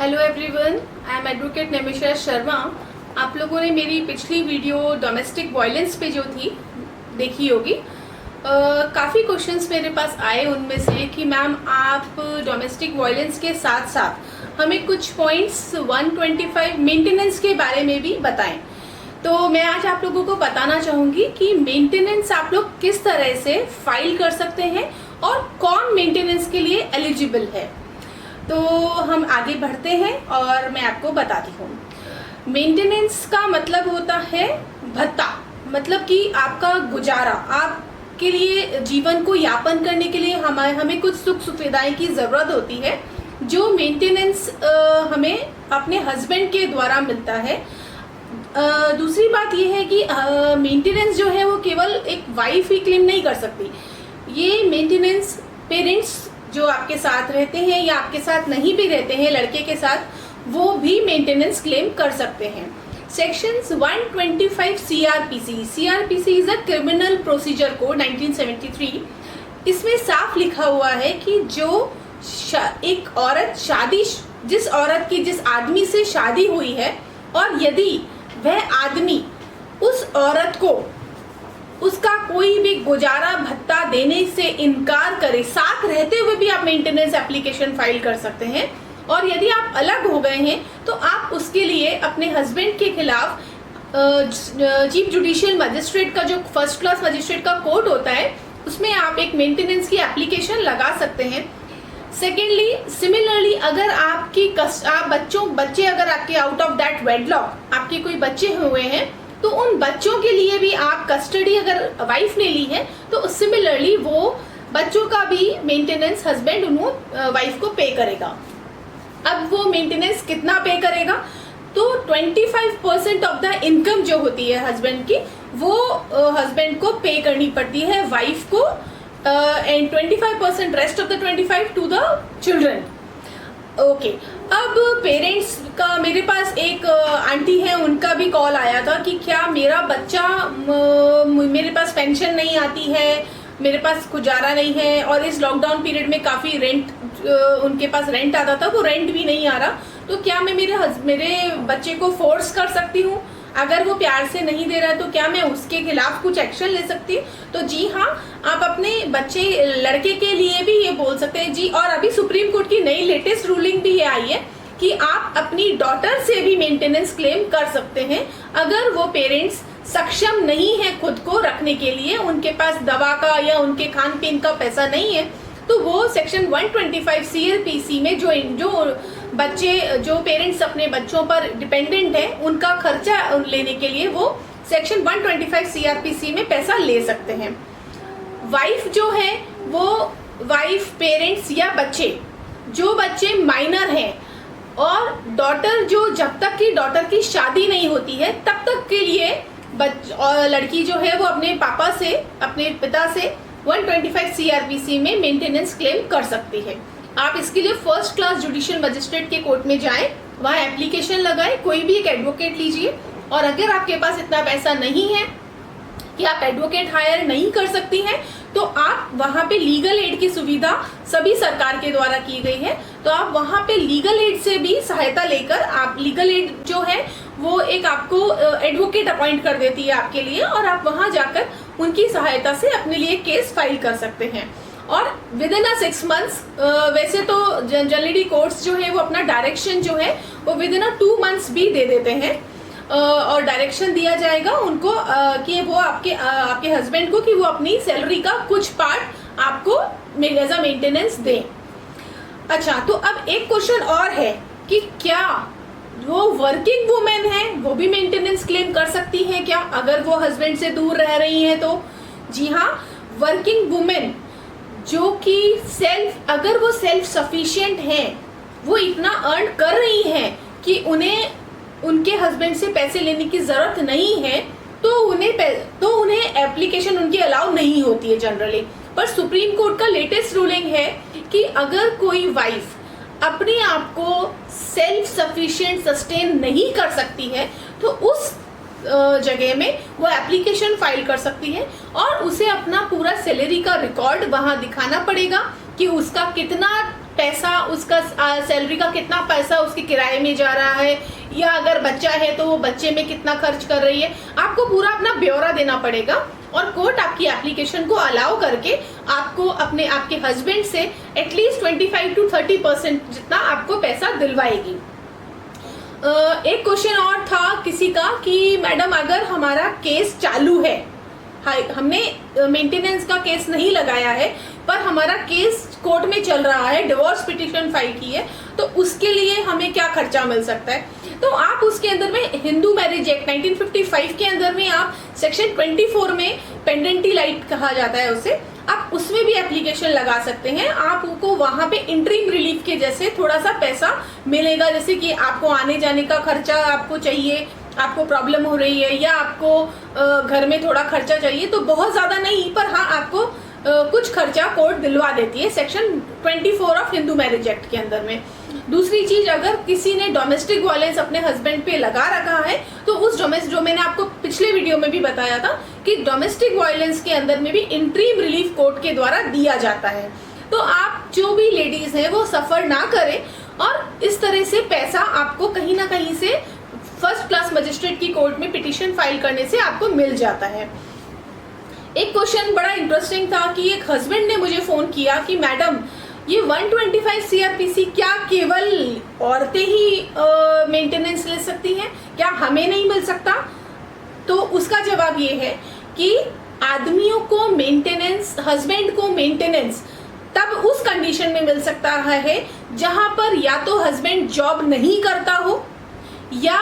Hello everyone, I am advocate Nimisha Sharma. आप लोगों ने मेरी पिछली वीडियो डोमेस्टिक वायलेंस पे जो थी देखी होगी। काफ़ी क्वेश्चंस मेरे पास आए उनमें से कि मैम आप डोमेस्टिक वायलेंस के साथ साथ हमें कुछ पॉइंट्स 125 मेंटेनेंस के बारे में भी बताएं। तो मैं आज आप लोगों को बताना चाहूँगी कि मेंटेनेंस आप लोग किस तरह से फाइल कर सकते हैं और कौन मेंटेनेंस के लिए एलिजिबल है। तो हम आगे बढ़ते हैं और मैं आपको बताती हूँ। मेंटेनेंस का मतलब होता है भत्ता, मतलब कि आपका गुजारा, आपके लिए जीवन को यापन करने के लिए हमें कुछ सुख सुविधाएं की ज़रूरत होती है, जो मेंटेनेंस हमें अपने हस्बैंड के द्वारा मिलता है। दूसरी बात यह है कि मेंटेनेंस जो है वो केवल एक वाइफ ही क्लेम नहीं कर सकती। ये मेंटेनेंस पेरेंट्स जो आपके साथ रहते हैं या आपके साथ नहीं भी रहते हैं, लड़के के साथ, वो भी मेंटेनेंस क्लेम कर सकते हैं। Sections 125 CrPC is a criminal procedure code 1973। इसमें साफ लिखा हुआ है कि जो एक औरत जिस आदमी से शादी हुई है और यदि वह आदमी उस औरत को उसका कोई भी गुजारा भत्ता देने से इनकार करे, साथ रहते हुए भी आप मेंटेनेंस एप्लीकेशन फाइल कर सकते हैं। और यदि आप अलग हो गए हैं तो आप उसके लिए अपने हस्बैंड के खिलाफ चीफ जुडिशियल मजिस्ट्रेट का जो फर्स्ट क्लास मजिस्ट्रेट का कोर्ट होता है उसमें आप एक मेंटेनेंस की एप्लीकेशन लगा सकते हैं। सेकेंडली, सिमिलरली अगर बच्चे अगर आपके आउट ऑफ दैट वेडलॉक आपके कोई बच्चे हुए हैं तो उन बच्चों के लिए भी आप कस्टडी अगर वाइफ ने ली है तो सिमिलरली वो बच्चों का भी मेंटेनेंस हस्बैंड वाइफ को पे करेगा। अब वो मेंटेनेंस कितना पे करेगा, तो 25% ऑफ द इनकम जो होती है हस्बैंड की वो हस्बैंड को पे करनी पड़ती है वाइफ को, and 25% rest of the 25 to the children. Okay, अब पेरेंट्स का, मेरे पास एक आंटी है, उनका भी कॉल आया था कि क्या मेरा बच्चा, मेरे पास पेंशन नहीं आती है, मेरे पास गुजारा नहीं है और इस लॉकडाउन पीरियड में काफ़ी रेंट, उनके पास रेंट आता था, वो रेंट भी नहीं आ रहा, तो क्या मैं मेरे बच्चे को फोर्स कर सकती हूँ? अगर वो प्यार से नहीं दे रहा है तो क्या मैं उसके खिलाफ कुछ एक्शन ले सकती हूँ? तो जी हाँ, आप अपने लड़के के लिए भी ये बोल सकते हैं जी। और अभी सुप्रीम कोर्ट की नई लेटेस्ट रूलिंग भी ये आई है कि आप अपनी डॉटर से भी मेंटेनेंस क्लेम कर सकते हैं अगर वो पेरेंट्स सक्षम नहीं है खुद को रखने के लिए, उनके पास दवा का या उनके खान पीन का पैसा नहीं है, तो वो सेक्शन 125 सीआरपीसी में जो पेरेंट्स अपने बच्चों पर डिपेंडेंट है उनका खर्चा लेने के लिए वो सेक्शन 125 सीआरपीसी में पैसा ले सकते हैं। वाइफ जो है वो वाइफ, पेरेंट्स या जो बच्चे माइनर हैं, और डॉटर जब तक की डॉटर की शादी नहीं होती है तब तक के लिए और लड़की जो है वो अपने पापा से, अपने पिता से 125 सीआरपीसी में मेंटेनेंस क्लेम कर सकती है। आप इसके लिए फर्स्ट क्लास जुडिशियल मजिस्ट्रेट के कोर्ट में जाएं, वहाँ एप्लीकेशन लगाएं, कोई भी एक एडवोकेट लीजिए। और अगर आपके पास इतना पैसा नहीं है कि आप एडवोकेट हायर नहीं कर सकती हैं, तो आप वहाँ पे लीगल एड की सुविधा सभी सरकार के द्वारा की गई है, तो आप वहाँ पे लीगल एड से भी सहायता लेकर, आप लीगल एड जो है वो एक आपको एडवोकेट अपॉइंट कर देती है आपके लिए, और आप वहाँ जाकर उनकी सहायता से अपने लिए केस फाइल कर सकते हैं। और विद इन 6 months, वैसे तो जनरली कोर्ट्स जो है वो अपना डायरेक्शन जो है वो विद इन 2 months भी दे देते हैं, और डायरेक्शन दिया जाएगा उनको कि वो आपके हस्बैंड को कि वो अपनी सैलरी का कुछ पार्ट आपको एज अ मेंटेनेंस दें। अच्छा, तो अब एक क्वेश्चन और है कि क्या वो वर्किंग वुमेन है वो भी मेंटेनेंस क्लेम कर सकती है क्या, अगर वो हस्बैंड से दूर रह रही हैं तो? जी हाँ, वर्किंग वुमेन जो कि अगर वो सेल्फ सफिशिएंट हैं, वो इतना अर्न कर रही हैं कि उन्हें उनके हस्बैंड से पैसे लेने की जरूरत नहीं है, तो उन्हें एप्लीकेशन उनकी अलाउ नहीं होती है जनरली। पर सुप्रीम कोर्ट का लेटेस्ट रूलिंग है कि अगर कोई वाइफ अपने आप को सेल्फ सफिशिएंट सस्टेन नहीं कर सकती है तो उस जगह में वो एप्लीकेशन फाइल कर सकती है और उसे अपना पूरा सैलरी का रिकॉर्ड वहां दिखाना पड़ेगा कि उसका कितना पैसा, उसका सैलरी का कितना पैसा उसके किराए में जा रहा है, या अगर बच्चा है तो वो बच्चे में कितना खर्च कर रही है। आपको पूरा अपना ब्यौरा देना पड़ेगा और कोर्ट आपकी एप्लीकेशन को अलाउ करके आपको आपके हस्बैंड से एटलीस्ट 25 to 30% जितना आपको पैसा दिलवाएगी। एक क्वेश्चन और था किसी का कि मैडम अगर हमारा केस चालू है, हमने मेंटेनेंस का केस नहीं लगाया है पर हमारा केस कोर्ट में चल रहा है, डिवोर्स पिटीशन फाइल की है, तो उसके लिए हमें क्या खर्चा मिल सकता है। तो आप उसके अंदर में हिंदू मैरिज एक्ट 1955 के अंदर में आप सेक्शन 24 में पेंडेंटी लाइट कहा जाता है उसे, आप उसमें भी एप्लीकेशन लगा सकते हैं। आपको वहां पे इंटरिम रिलीफ के जैसे थोड़ा सा पैसा मिलेगा, जैसे कि आपको आने जाने का खर्चा आपको चाहिए, आपको प्रॉब्लम हो रही है, या आपको घर में थोड़ा खर्चा चाहिए, तो बहुत ज्यादा नहीं पर हाँ आपको कुछ खर्चा कोर्ट दिलवा देती है section 24 of Hindu marriage act के अंदर में। दूसरी चीज, अगर किसी ने डोमेस्टिक वायलेंस अपने हस्बैंड पे लगा रखा है तो उस जो मैंने आपको पिछले वीडियो में भी बताया था कि डोमेस्टिक वायलेंस के अंदर में भी इंटरिम रिलीफ कोर्ट के द्वारा दिया जाता है। तो आप जो भी लेडीज हैं वो सफर ना करें और इस तरह से पैसा आपको कहीं ना कहीं से फर्स्ट क्लास मजिस्ट्रेट की कोर्ट में पिटीशन फाइल करने से आपको मिल जाता है। एक क्वेश्चन बड़ा इंटरेस्टिंग था कि एक हस्बैंड ने मुझे फोन किया कि मैडम ये 125 CRPC क्या केवल औरतें ही मेंटेनेंस ले सकती हैं, क्या हमें नहीं मिल सकता? तो उसका जवाब ये है कि आदमियों को मेंटेनेंस, हस्बैंड को मेंटेनेंस तब उस कंडीशन में मिल सकता है जहां पर या तो हस्बैंड जॉब नहीं करता हो या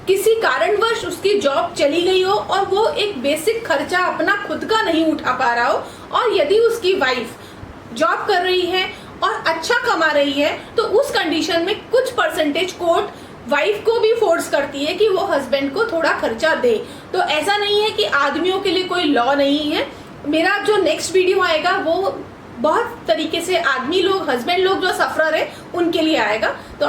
किसी कारणवश उसकी जॉब चली गई हो और वो एक बेसिक खर्चा अपना खुद का नहीं उठा पा रहा हो, और यदि उसकी वाइफ जॉब कर रही है और अच्छा कमा रही है तो उस कंडीशन में कुछ परसेंटेज कोर्ट वाइफ को भी फोर्स करती है कि वो हस्बैंड को थोड़ा खर्चा दे। तो ऐसा नहीं है कि आदमियों के लिए कोई लॉ नहीं है। मेरा जो नेक्स्ट वीडियो आएगा वो बहुत तरीके से आदमी लोग, हस्बैंड लोग जो सफरर है उनके लिए आएगा। तो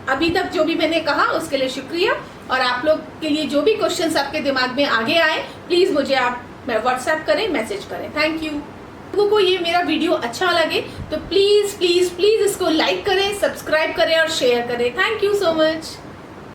अभी तक जो भी मैंने कहा उसके लिए शुक्रिया, और आप लोग के लिए जो भी क्वेश्चंस आपके दिमाग में आगे आए प्लीज मुझे आप व्हाट्सएप करें, मैसेज करें। Thank you. लोगों को ये मेरा वीडियो अच्छा लगे तो प्लीज प्लीज प्लीज इसको लाइक करें, सब्सक्राइब करें और शेयर करें। Thank you so much.